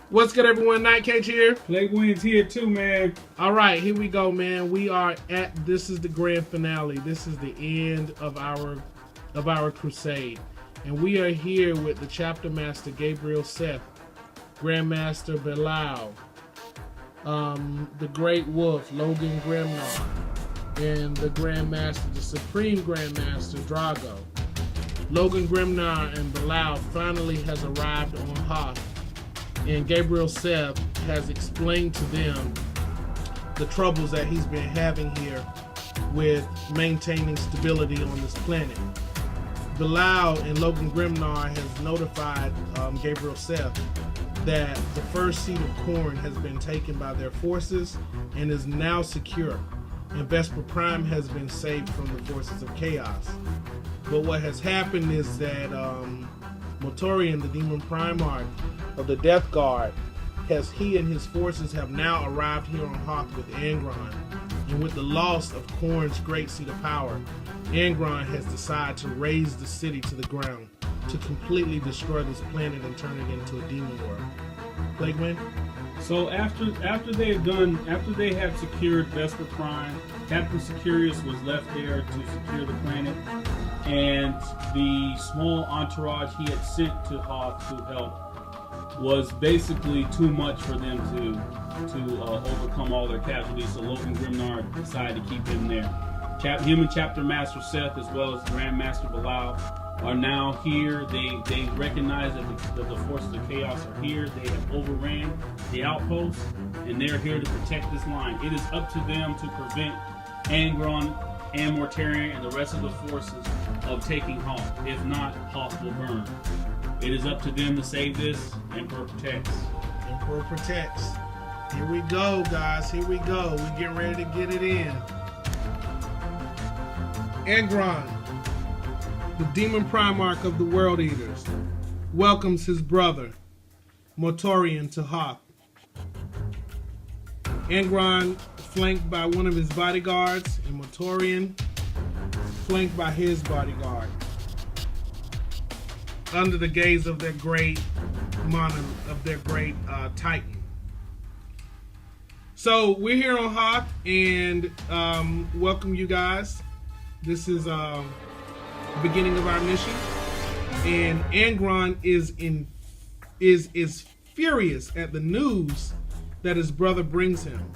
What's good, everyone? Night Cage here. Playboy's here too, man. All right, here we go, man. We are at this is the grand finale. This is the end of our crusade, and we are here with the chapter master Gabriel Seth, Grandmaster Belial, the Great Wolf Logan Grimnar, and the Grandmaster, the Supreme Grandmaster Drago. Logan Grimnar and Belial finally has arrived on Hoth. And Gabriel Seth has explained to them the troubles that he's been having here with maintaining stability on this planet. Belial and Logan Grimnar has notified Gabriel Seth that the first seed of corn has been taken by their forces and is now secure. And Vesper Prime has been saved from the forces of chaos. But what has happened is that Mortorian, the Demon Primarch of the Death Guard, he and his forces have now arrived here on Hoth with Angron. And with the loss of Khorne's great seat of power, Angron has decided to raze the city to the ground, to completely destroy this planet and turn it into a demon world. Plagueman? So after they had secured Vesper Prime, Captain Securius was left there to secure the planet, and the small entourage he had sent to Hoth to help was basically too much for them to overcome all their casualties. So Logan Grimnar decided to keep him there. Him and Chapter Master Seth, as well as Grandmaster Belial, are now here. They recognize that the forces of chaos are here. They have overran the outpost, and they're here to protect this line. It is up to them to prevent Angron and Mortarion and the rest of the forces of taking Hoth. If not, Hoth will burn. It is up to them to save this. Emperor protects. Emperor protects. Here we go, guys. Here we go. We're getting ready to get it in. Angron, the Demon Primarch of the World Eaters, welcomes his brother, Mortorion, to Hoth. Angron, flanked by one of his bodyguards, and Mortorion, flanked by his bodyguard, under the gaze of their great Titan. So we're here on Hoth, and welcome you guys. This is the beginning of our mission, and Angron is furious at the news that his brother brings him.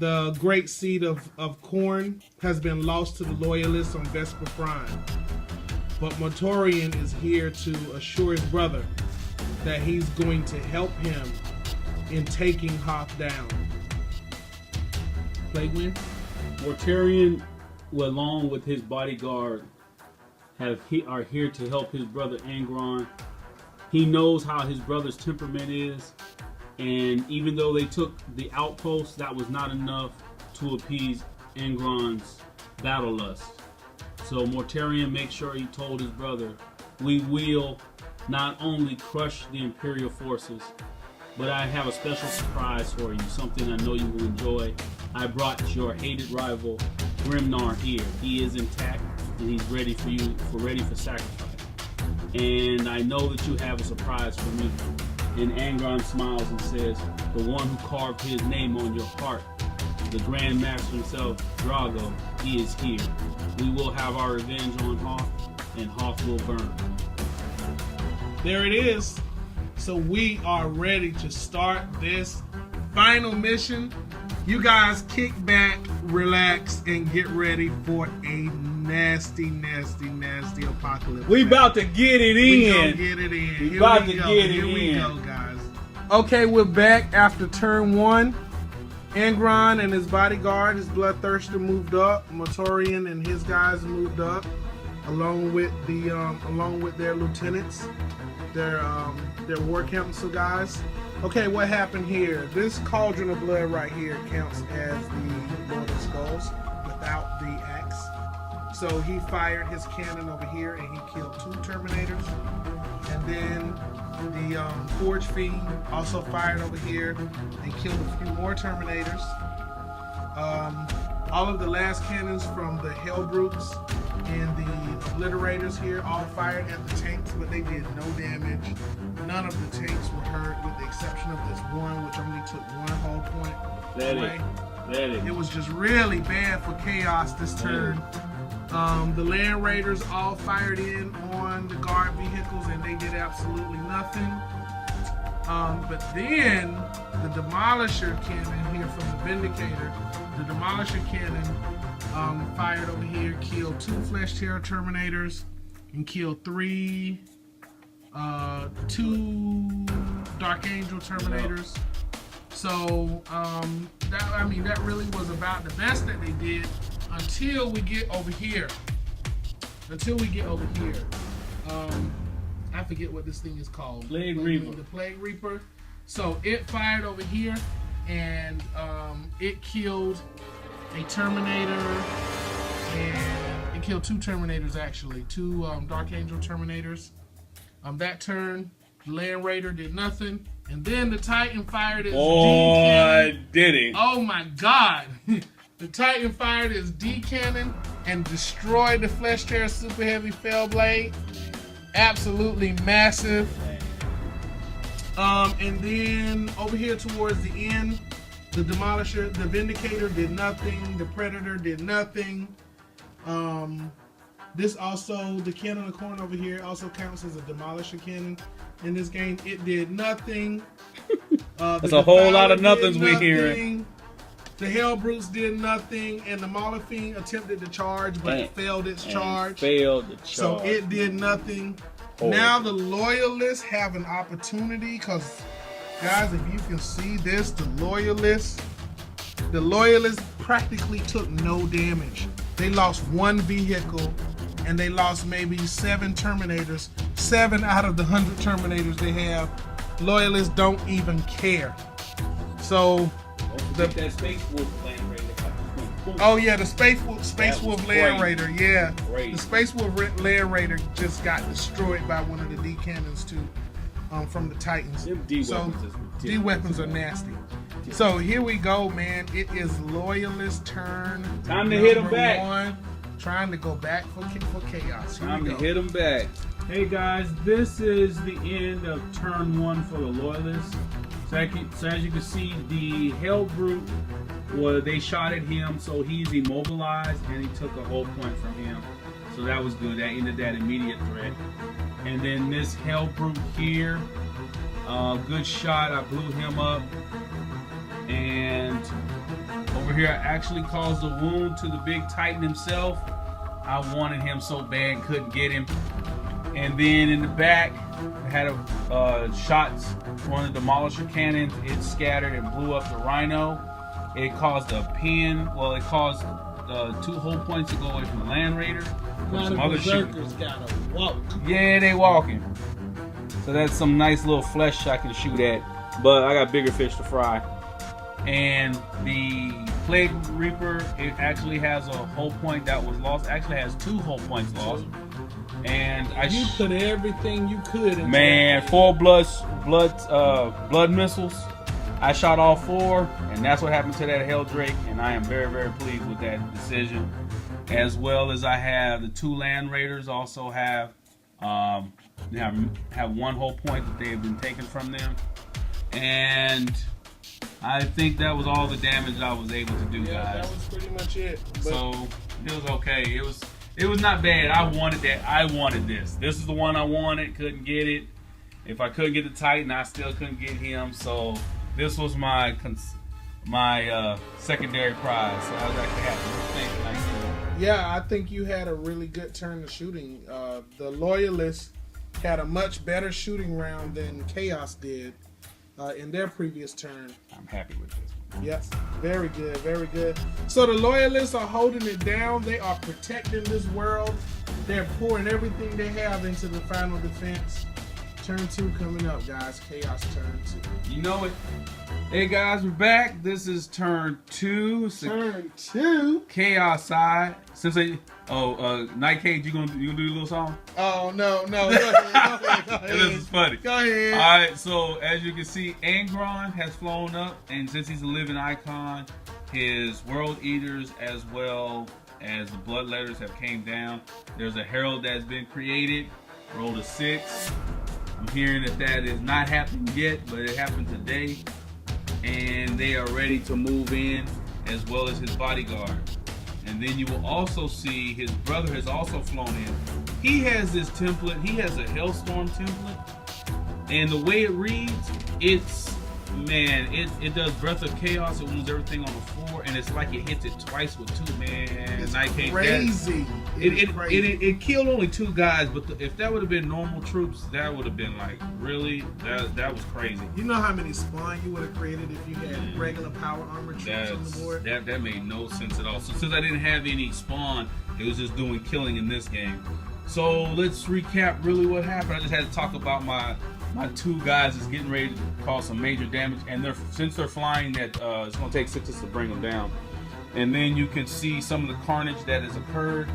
The great seed of corn has been lost to the loyalists on Vesper Prime. But Mortorion is here to assure his brother that he's going to help him in taking Hoth down. Plaguewind? Mortarion, along with his bodyguard, are here to help his brother Angron. He knows how his brother's temperament is, and even though they took the outpost, that was not enough to appease Angron's battle lust. So Mortarion makes sure he told his brother, we will not only crush the Imperial forces, but I have a special surprise for you, something I know you will enjoy. I brought your hated rival, Grimnar, here. He is intact, and he's ready for sacrifice. And I know that you have a surprise for me. And Angron smiles and says, the one who carved his name on your heart, the Grand Master himself, Drago, he is here. We will have our revenge on Hoth, and Hoth will burn. There it is. So we are ready to start this final mission. You guys kick back, relax, and get ready for a nasty, nasty, nasty apocalypse. We about to get it in. We gonna get it in. We about to get it in. Here we go, guys. Okay, we're back after turn one. Angron and his bodyguard, his bloodthirster, moved up. Mortorion and his guys moved up, along with their lieutenants, their war council guys. Okay, what happened here? This cauldron of blood right here counts as the Lord of Skulls without the axe. So he fired his cannon over here and he killed 2 Terminators. And then the Forge Fiend also fired over here and killed a few more Terminators. All of the last cannons from the Hell Brutes And the obliterators here all fired at the tanks, but they did no damage. None of the tanks were hurt, with the exception of this one, which only took 1 whole point away. It was just really bad for Chaos this turn. The Land Raiders all fired in on the guard vehicles, and they did absolutely nothing. But then the Demolisher cannon here from the Vindicator, the Demolisher cannon fired over here, killed 2 Flesh Terror Terminators, and killed 2 Dark Angel Terminators. So that really was about the best that they did until we get over here. I forget what this thing is called. Plague Reaper. The Plague Reaper. So it fired over here, and it killed a Terminator, and it killed 2 Terminators actually, 2 Dark Angel Terminators. That turn, the Land Raider did nothing, and then the Titan fired its D cannon. Did he? Oh my God! The Titan fired its D cannon and destroyed the Flesh Terror Super Heavy Fell Blade. Absolutely massive. And then over here towards the end, the Demolisher, the Vindicator did nothing. The Predator did nothing. This also, the cannon on the corner over here also counts as a Demolisher cannon. In this game, it did nothing. That's a whole lot of nothings we're hearing. The Hell Brutes did nothing, and the Molefiend attempted to charge, but it failed its charge. So it did nothing. Now the Loyalists have an opportunity, because, guys, if you can see this, the Loyalists practically took no damage. They lost 1 vehicle, and they lost maybe 7 Terminators. 7 out of the 100 Terminators they have. Loyalists don't even care. So that Space Wolf Land Raider. Oh yeah, the Space Wolf Land Raider. Yeah, Great. The Space Wolf Land Raider just got destroyed by one of the D cannons too, from the Titans. D weapons are nasty. So here we go, man. It is Loyalist turn. Time to hit them back. 1, trying to go back for Chaos. Here Time we to go. hit them back. Hey guys, this is the end of turn 1 for the Loyalists. So as you can see, the Hell Brute, they shot at him, so he's immobilized, and he took a whole point from him. So that was good. That ended that immediate threat. And then this Hell Brute here, good shot. I blew him up. And over here, I actually caused a wound to the big Titan himself. I wanted him so bad, couldn't get him. And then in the back, I had a shots one of the Demolisher cannons. It scattered and blew up the Rhino. It caused a pin. Well, it caused 2 whole points to go away from the Land Raider. Some other Berserkers gotta walk. Yeah, they walking. So that's some nice little flesh I can shoot at. But I got bigger fish to fry. And the Plague Reaper, it actually has a whole point that was lost. Actually has 2 whole points lost. And you put everything you could in. Man, 4 blood missiles. I shot all 4, and that's what happened to that Hell Drake. And I am very, very pleased with that decision. As well as I have the 2 Land Raiders also have 1 whole point that they have been taken from them. And I think that was all the damage I was able to do, guys. That was pretty much it. But so it was okay. It was not bad. I wanted that. I wanted this. This is the one I wanted. Couldn't get it. If I couldn't get the Titan, I still couldn't get him. So this was my secondary prize. So I was actually happy. Yeah, I think you had a really good turn of shooting. The Loyalists had a much better shooting round than Chaos did in their previous turn. I'm happy with this one. Yes, very good, very good. So the Loyalists are holding it down. They are protecting this world. They're pouring everything they have into the final defense. Turn 2 coming up, guys. Chaos turn 2. You know it. Hey guys, we're back. This is turn 2. Turn 2. Chaos side. Since Night Cage, you gonna do a little song? Oh no. Go ahead. This is funny. Go ahead. Alright, so as you can see, Angron has flown up, and since he's a living icon, his World Eaters as well as the blood letters have came down. There's a herald that's been created. Rolled a 6. I'm hearing that is not happening yet, but it happened today. And they are ready to move in, as well as his bodyguard. And then you will also see his brother has also flown in. He has this template. He has a Hellstorm template. And the way it reads, it's, man, it does Breath of Chaos. It wounds everything on the floor. And it's like it hits it twice with 2, man. It's crazy. It killed only 2 guys, but if that would have been normal troops, that would have been like, really? That was crazy. You know how many spawn you would have created if you had regular power armor troops on the board? That made no sense at all. So since I didn't have any spawn, it was just doing killing in this game. So let's recap really what happened. I just had to talk about my 2 guys is getting ready to cause some major damage, and since they're flying, that it's going to take 6 to bring them down. And then you can see some of the carnage that has occurred.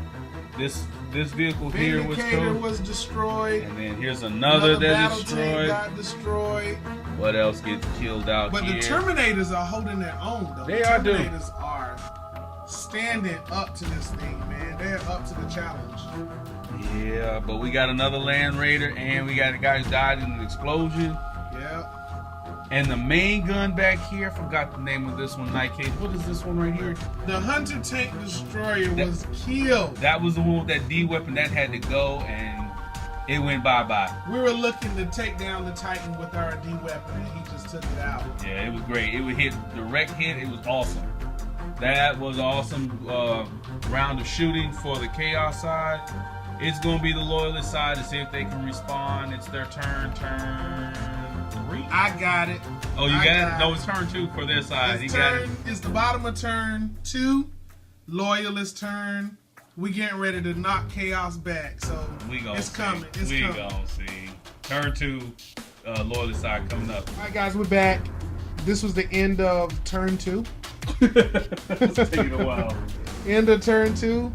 This vehicle here was destroyed. And then here's another that destroyed. Got destroyed. What else gets killed out here? But the Terminators are holding their own, though. They are doing. The Terminators are standing up to this thing, man. They're up to the challenge. Yeah, but we got another Land Raider, and we got a guy who died in an explosion. Yeah. And the main gun back here, forgot the name of this one, Nightcase. What is this one right here? The Hunter Tank Destroyer was killed. That was the one with that D weapon that had to go, and it went bye-bye. We were looking to take down the Titan with our D weapon, and he just took it out. Yeah, it was great. It would hit, direct hit. It was awesome. That was an awesome round of shooting for the Chaos side. It's going to be the Loyalist side to see if they can respond. It's their turn 3. I got it. Oh, you got it? No, it's turn 2 for their side. It's the bottom of turn 2. Loyalist turn. We getting ready to knock Chaos back. So it's coming. We gonna see. Turn 2, Loyalist side coming up. All right, guys, we're back. This was the end of turn 2. It's taking a while. End of turn 2.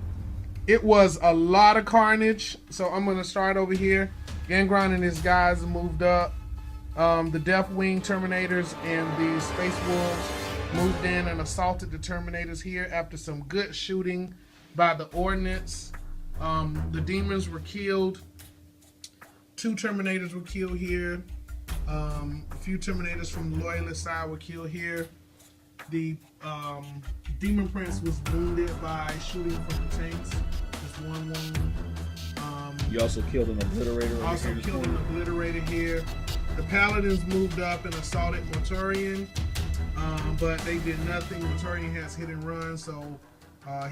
It was a lot of carnage. So I'm going to start over here. Angron and his guys moved up. The Deathwing Terminators and the Space Wolves moved in and assaulted the Terminators here after some good shooting by the Ordnance. The Demons were killed. 2 Terminators were killed here. A few Terminators from the Loyalist side were killed here. The Demon Prince was wounded by shooting from the tanks. Just 1 wound. You also killed an Obliterator. Also killed an Obliterator here. The Paladins moved up and assaulted Mortarion, but they did nothing. Mortarion has hit and run, so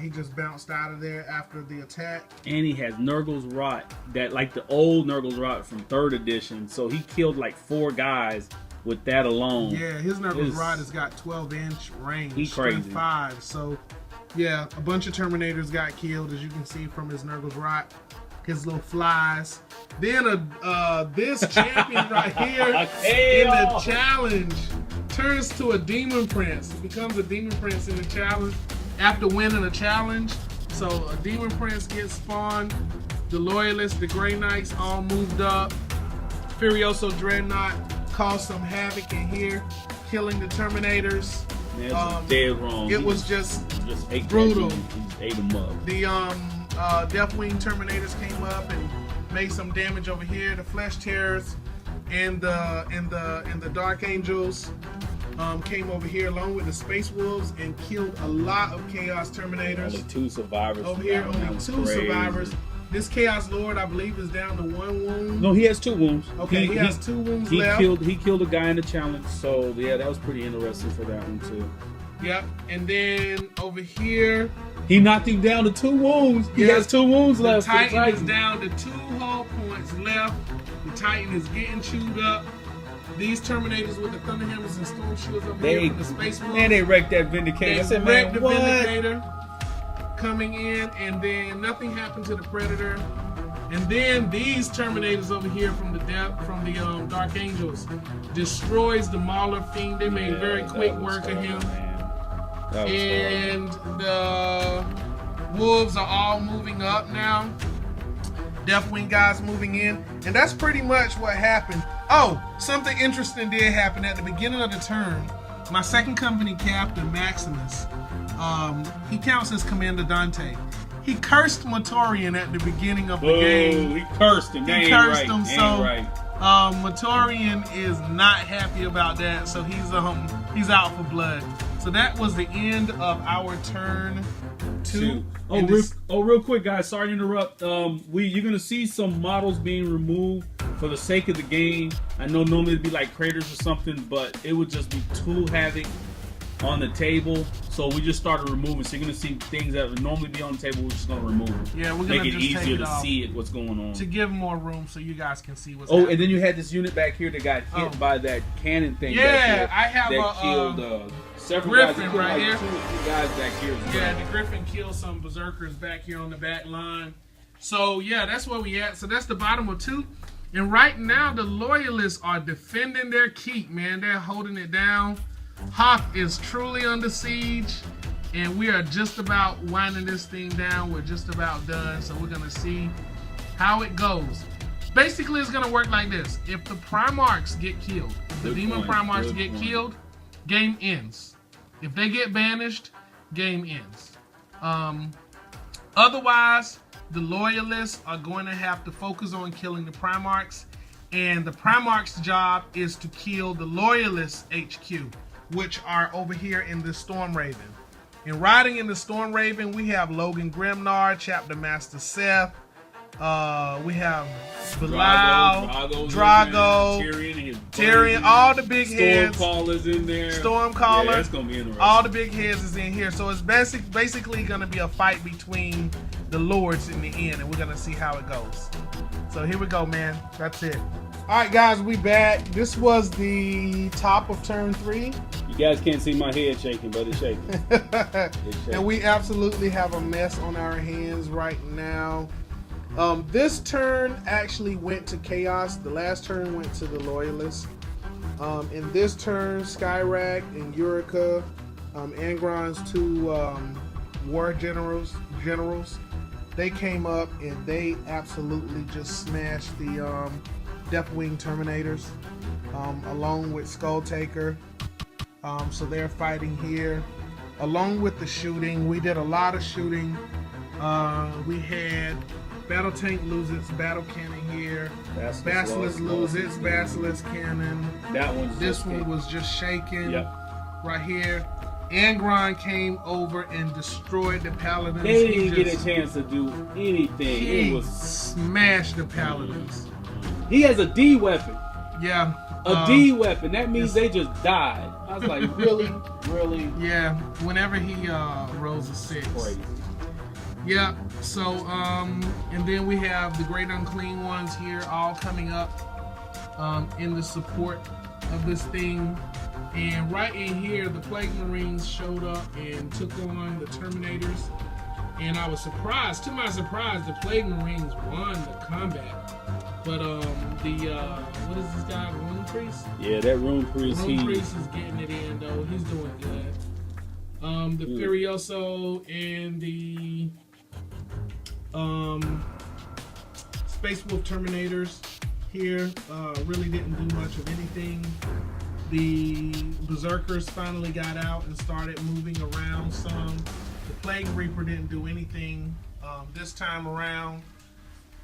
he just bounced out of there after the attack. And he has Nurgle's Rot, that like the old Nurgle's Rot from 3rd edition. So he killed like 4 guys with that alone. Yeah, his Nurgle's Rot has got 12-inch range. He's crazy. 5. So yeah, a bunch of Terminators got killed, as you can see from his Nurgle's Rot. His little flies. Then this champion right here in the challenge turns to a Demon Prince. He becomes a Demon Prince in the challenge after winning a challenge. So a Demon Prince gets spawned. The Loyalists, the Grey Knights all moved up. Furioso Dreadnought caused some havoc in here, killing the Terminators. Yeah, dead wrong. It was just brutal. He just ate them up. The Deathwing Terminators came up and made some damage over here. The Flesh Terrors and the Dark Angels came over here along with the Space Wolves and killed a lot of Chaos Terminators. Only 2 survivors. Over here, only 2 survivors. This Chaos Lord, I believe, is down to 1 wound. No, he has 2 wounds. Okay, he has 2 wounds left. He killed a guy in the challenge, so yeah, that was pretty interesting for that one too. Yep, and then over here, he knocked him down to 2 wounds. He has 2 wounds left. The Titan is down to 2 hull points left. The Titan is getting chewed up. These Terminators with the Thunderhammers and Storm Shields over here with the Space Wolves. Man, they wrecked that Vindicator. I said, man, what? Vindicator coming in, and then nothing happened to the Predator. And then these Terminators over here from the Dark Angels destroys the Mauler Fiend. They made very quick work of him. And the Wolves are all moving up now. Deathwing guys moving in. And that's pretty much what happened. Oh, something interesting did happen at the beginning of the turn. my second company captain, Maximus, he counts as Commander Dante. He cursed Motorian at the beginning of the game. He cursed him. He cursed him, so Motorian is not happy about that. So he's out for blood. So that was the end of our turn 2. Real quick, guys. Sorry to interrupt. You're gonna see some models being removed for the sake of the game. I know normally it'd be like craters or something, but it would just be too havoc on the table. So we just started removing. So you're gonna see things that would normally be on the table. We're just gonna remove them. Yeah, we're gonna make it just easier take it to see it, what's going on, to give more room so you guys can see what's happening. and then you had this unit back here that got hit by that cannon thing. Yeah, I have that killed several Griffin guys. right here. Two guys back here. Yeah, the Griffin killed some berserkers back here on the back line. So yeah, that's where we at. So that's the bottom of 2. And right now the loyalists are defending their keep, man. They're holding it down. Hoth is truly under siege. And we are just about winding this thing down. We're just about done. So we're gonna see how it goes. Basically, it's gonna work like this. If the Primarchs get killed, if the Demon Primarchs get killed, game ends. If they get banished, game ends. Otherwise, the loyalists are going to have to focus on killing the Primarchs, and the Primarchs' job is to kill the loyalists' HQ, which are over here in the Storm Raven. And riding in the Storm Raven, we have Logan Grimnar, Chapter Master Seth. We have Bilal, Drago, Tyrion, all the big heads. Stormcaller's in there. Stormcaller. Yeah, that's gonna be interesting. All the big heads is in here. So it's basically gonna be a fight between the lords in the end, and we're gonna see how it goes. So here we go, man. That's it. All right, guys, we back. This was the top of turn 3. You guys can't see my head shaking, but it's shaking. It's shaking. And we absolutely have a mess on our hands right now. This turn actually went to Chaos. The last turn went to the Loyalists. In this turn, Skyrack and Eureka, Angron's 2 war generals, they came up and they absolutely just smashed the Deathwing Terminators, along with Skulltaker. So they're fighting here. Along with the shooting, we did a lot of shooting. We had Battle Tank lose its battle cannon here. Basilisk lose its Basilisk cannon. This one was just shaken. Yep. Right here. Angron came over and destroyed the Paladins. They didn't get a chance to do anything. He smashed the Paladins. He has a D weapon. Yeah. A D weapon. That means they just died. I was like, really? Really? Yeah. Whenever he rolls a 6. Crazy. Yeah, so, and then we have the Great Unclean Ones here all coming up in the support of this thing. And right in here, the Plague Marines showed up and took on the Terminators. And I was surprised, to my surprise, the Plague Marines won the combat. But what is this guy, Rune Priest? Yeah, that Rune Priest. Rune Priest is getting it in, though. He's doing good. The Furioso and the Space Wolf Terminators here really didn't do much of anything. The Berserkers finally got out and started moving around some. The Plague Reaper didn't do anything this time around.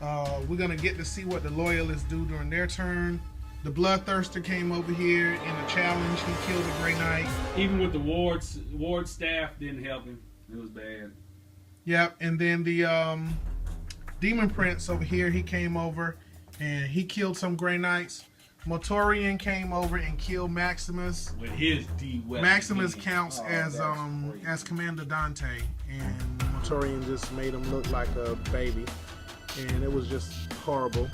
We're going to get to see what the Loyalists do during their turn. The Bloodthirster came over here in a challenge. He killed a Grey Knight. Even with the ward staff didn't help him. It was bad. Yep, and then the Demon Prince over here, he came over and he killed some Grey Knights. Motorian came over and killed Maximus. With his D weapon. Maximus counts as Commander Dante, and Motorian just made him look like a baby, and it was just horrible.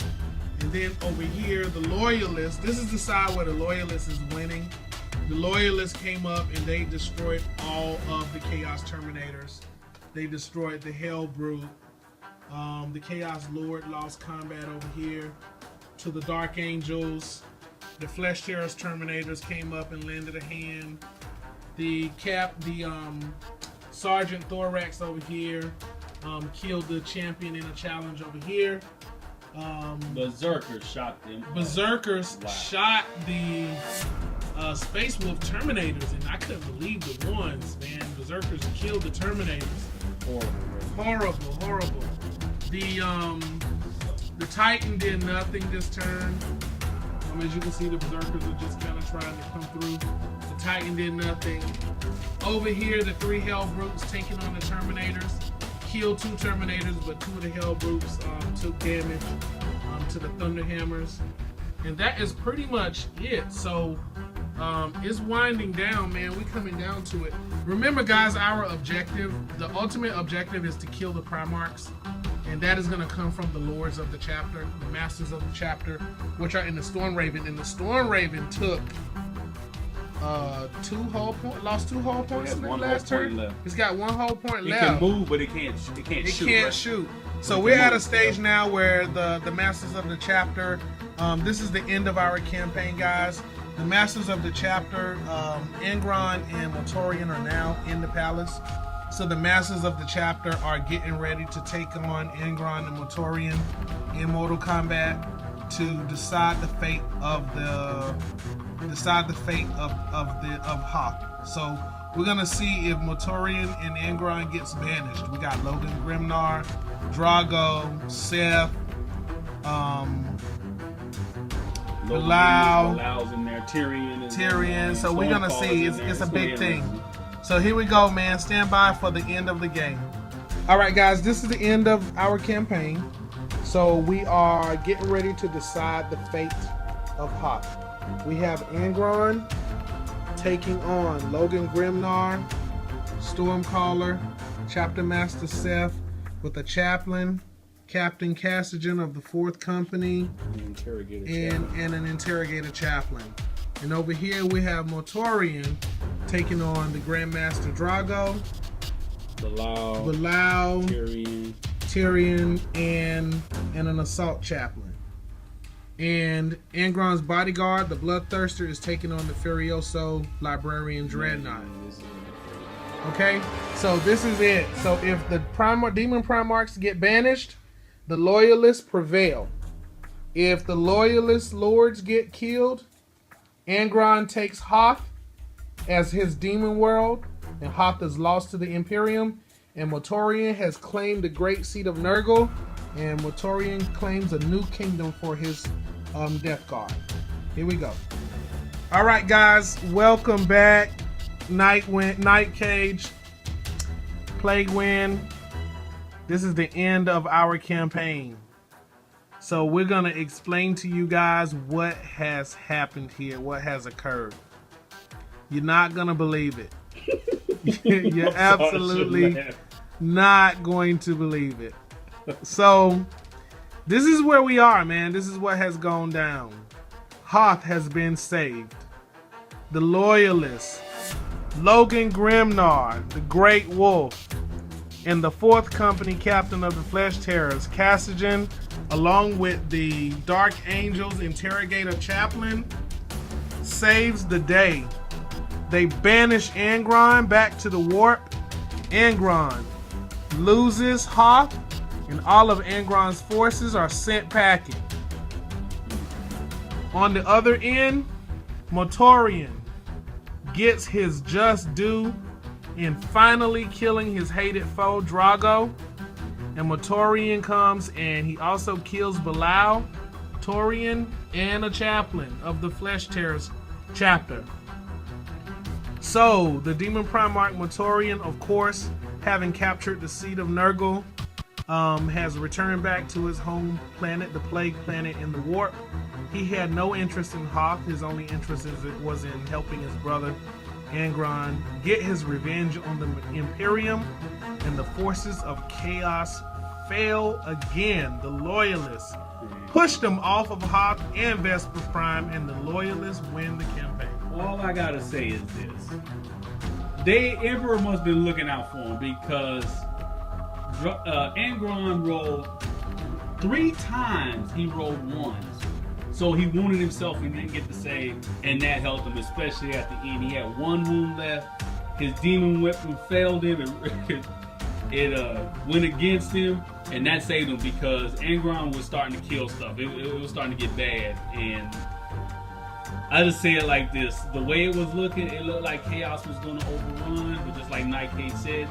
And then over here, the Loyalists, this is the side where the Loyalists is winning. The Loyalists came up and they destroyed all of the Chaos Terminators. They destroyed the Hell Brute. The Chaos Lord lost combat over here to the Dark Angels. The Flesh Terror's Terminators came up and lended a hand. The Sergeant Thorax over here killed the champion in a challenge over here. Berserkers shot them. Berserkers shot the Space Wolf Terminators, and I couldn't believe the ones, man. Berserkers killed the Terminators. Horrible. The Titan did nothing this turn. As you can see, the Berserkers are just kind of trying to come through. The Titan did nothing. Over here, the 3 Hell Brutes taking on the Terminators. Killed 2 Terminators, but 2 of the Hell Brutes took damage to the Thunderhammers. And that is pretty much it. So it's winding down, man. We coming down to it. Remember, guys, our objective, the ultimate objective, is to kill the Primarchs. And that is going to come from the Lords of the Chapter, the Masters of the Chapter, which are in the Storm Raven. And the Storm Raven took 2 hull points, lost 2 hull points in the last turn. It's got 1 hull point left. It can move, but it can't shoot. It can't shoot. So we're at a stage now where the Masters of the Chapter, this is the end of our campaign, guys. The Masters of the Chapter, Angron and Motorian, are now in the palace. So the Masters of the Chapter are getting ready to take on Angron and Motorian in Mortal Kombat to decide the fate of Hoth. So we're gonna see if Motorian and Angron gets banished. We got Logan Grimnar, Drago, Seth, Bilal's in there, Tyrion. So we're gonna see. It's a big thing. So here we go, man. Stand by for the end of the game. All right, guys, this is the end of our campaign. So we are getting ready to decide the fate of Hoth. We have Angron taking on Logan Grimnar, Stormcaller, Chapter Master Seth with a chaplain, Captain Cassigan of the 4th Company, and an interrogator chaplain. And over here we have Motorian taking on the Grandmaster Drago, Bilal, Tyrion, and an assault chaplain. And Angron's bodyguard, the Bloodthirster, is taking on the Furioso Librarian Dreadnought. Okay, so this is it. So if the Demon Primarchs get banished, the Loyalists prevail. If the Loyalist Lords get killed, Angron takes Hoth as his demon world, and Hoth is lost to the Imperium, and Motorian has claimed the great seat of Nurgle, and Motorian claims a new kingdom for his Death Guard. Here we go. All right, guys, welcome back. Night Cage, Plague Wind. This is the end of our campaign. So we're gonna explain to you guys what has happened here, what has occurred. You're not gonna believe it. You're absolutely not going to believe it. So this is where we are, man. This is what has gone down. Hoth has been saved. The Loyalists, Logan Grimnar, the Great Wolf, and the 4th Company Captain of the Flesh Terrors, Cassigan, along with the Dark Angels Interrogator Chaplain, saves the day. They banish Angron back to the warp. Angron loses Hoth, and all of Angron's forces are sent packing. On the other end, Motorian gets his just due in finally killing his hated foe Drago. And Motorian comes and he also kills Bilal, Torian, and a chaplain of the Flesh Terrors chapter. So the Demon Primarch Motorian, of course, having captured the seat of Nurgle, has returned back to his home planet, the Plague Planet in the Warp. He had no interest in Hoth. His only interest was in helping his brother Angron get his revenge on the Imperium, and the forces of chaos fail again. The Loyalists push them off of Hoth and Vesper Prime, and the Loyalists win the campaign. All I gotta say is this: Emperor must have been looking out for him, because Angron rolled 3 times. He rolled ones. So he wounded himself and didn't get the save, and that helped him, especially at the end. He had 1 wound left. His demon weapon failed him. It went against him, and that saved him, because Angron was starting to kill stuff. It was starting to get bad, and I just say it like this: the way it was looking, it looked like Chaos was going to overrun, but just like Nightcade said,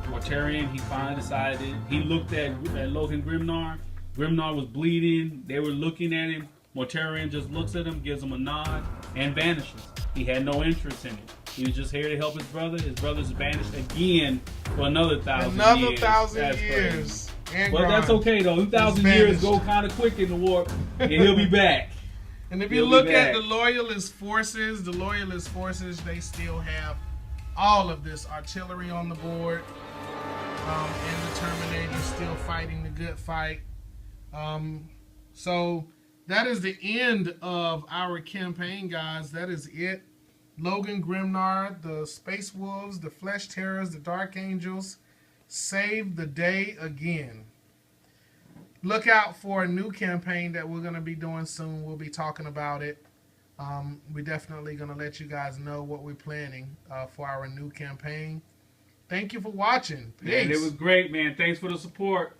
Mortarion, he finally decided. He looked at Logan Grimnar. Grimnar was bleeding. They were looking at him. Mortarion just looks at him, gives him a nod, and vanishes. He had no interest in it. He was just here to help his brother. His brother's vanished again for another 1,000 years. Another 1,000 years. But that's okay though. 1,000 years go kind of quick in the warp, and he'll be back. And if you look at the Loyalist forces, they still have all of this artillery on the board. And the Terminator's still fighting the good fight. So that is the end of our campaign, guys. That is it. Logan Grimnar, the Space Wolves, the Flesh Terrors, the Dark Angels saved the day again. Look out for a new campaign that we're going to be doing soon. We'll be talking about it. We're definitely going to let you guys know what we're planning for our new campaign. Thank you for watching. Peace. Man, it was great, man. Thanks for the support.